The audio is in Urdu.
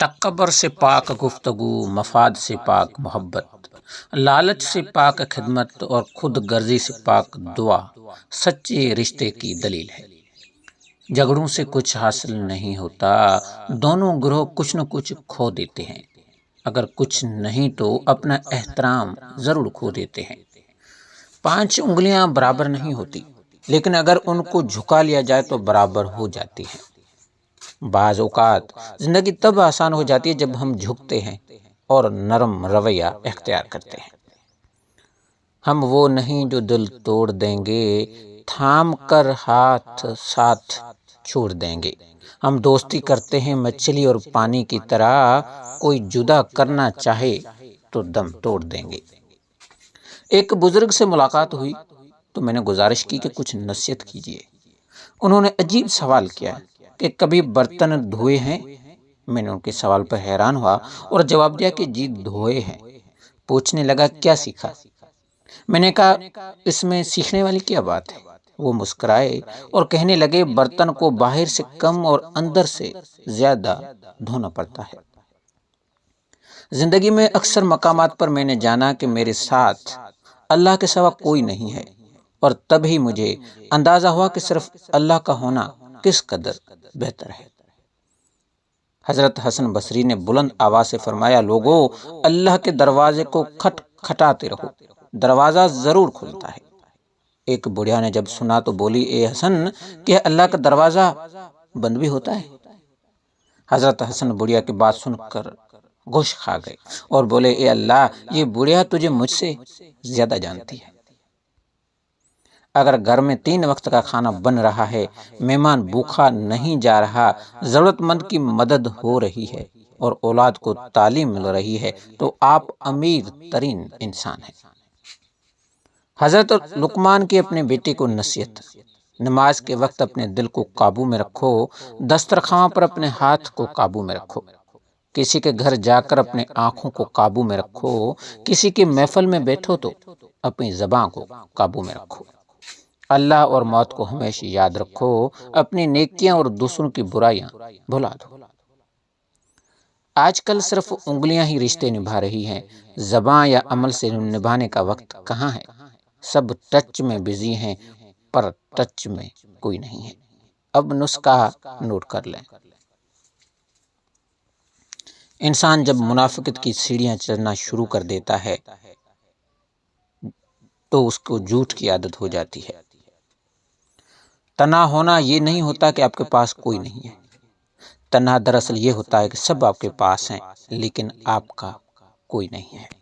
تکبر سے پاک گفتگو، مفاد سے پاک محبت، لالچ سے پاک خدمت اور خود غرضی سے پاک دعا سچے رشتے کی دلیل ہے۔ جھگڑوں سے کچھ حاصل نہیں ہوتا، دونوں گروہ کچھ نہ کچھ کھو دیتے ہیں، اگر کچھ نہیں تو اپنا احترام ضرور کھو دیتے ہیں۔ 5 انگلیاں برابر نہیں ہوتی، لیکن اگر ان کو جھکا لیا جائے تو برابر ہو جاتی ہیں۔ بعض اوقات زندگی تب آسان ہو جاتی ہے جب ہم جھکتے ہیں اور نرم رویہ اختیار کرتے ہیں۔ ہم وہ نہیں جو دل توڑ دیں گے، تھام کر ہاتھ ساتھ چھوڑ دیں گے۔ ہم دوستی کرتے ہیں مچھلی اور پانی کی طرح، کوئی جدا کرنا چاہے تو دم توڑ دیں گے۔ ایک بزرگ سے ملاقات ہوئی تو میں نے گزارش کی کہ کچھ نصیحت کیجیے۔ انہوں نے عجیب سوال کیا کہ کبھی برتن دھوئے ہیں؟ میں نے ان کے سوال پر حیران ہوا اور جواب دیا کہ جی دھوئے ہیں۔ پوچھنے لگا کیا سیکھا؟ میں نے کہا اس میں سیکھنے والی کیا بات ہے؟ وہ مسکرائے اور کہنے لگے برتن کو باہر سے کم اور اندر سے زیادہ دھونا پڑتا ہے۔ زندگی میں اکثر مقامات پر میں نے جانا کہ میرے ساتھ اللہ کے سوا کوئی نہیں ہے، اور تب ہی مجھے اندازہ ہوا کہ صرف اللہ کا ہونا کس قدر بہتر ہے۔ حضرت حسن بصری نے بلند آواز سے فرمایا، لوگو اللہ کے دروازے کو کھٹ کھٹاتے رہو، دروازہ ضرور کھلتا ہے۔ ایک بڑھیا نے جب سنا تو بولی، اے حسن، کہ اللہ کا دروازہ بند بھی ہوتا ہے؟ حضرت حسن بڑھیا کی بات سن کر گوش کھا گئے اور بولے، اے اللہ، یہ بڑھیا تجھے مجھ سے زیادہ جانتی ہے۔ اگر گھر میں 3 وقت کا کھانا بن رہا ہے، مہمان بھوکا نہیں جا رہا، ضرورت مند کی مدد ہو رہی ہے اور اولاد کو تعلیم مل رہی ہے، تو آپ امیر ترین انسان ہیں۔ حضرت لقمان کی اپنے بیٹے کو نصیحت، نماز کے وقت اپنے دل کو قابو میں رکھو، دسترخواں پر اپنے ہاتھ کو قابو میں رکھو، کسی کے گھر جا کر اپنے آنکھوں کو قابو میں رکھو، کسی کے محفل میں بیٹھو تو اپنی زبان کو قابو میں رکھو، اللہ اور موت کو ہمیشہ یاد رکھو، اپنی نیکیاں اور دوسروں کی برائیاں بھلا دو۔ آج کل صرف انگلیاں ہی رشتے نبھا رہی ہیں، زبان یا عمل سے نبھانے کا وقت کہاں ہے؟ سب ٹچ میں بزی ہیں، پر ٹچ میں کوئی نہیں ہے۔ اب نسخہ نوٹ کر لیں۔ انسان جب منافقت کی سیڑھیاں چڑھنا شروع کر دیتا ہے تو اس کو جھوٹ کی عادت ہو جاتی ہے۔ تنہا ہونا یہ نہیں ہوتا کہ آپ کے پاس کوئی نہیں ہے، تنہا دراصل یہ ہوتا ہے کہ سب آپ کے پاس ہیں لیکن آپ کا کوئی نہیں ہے۔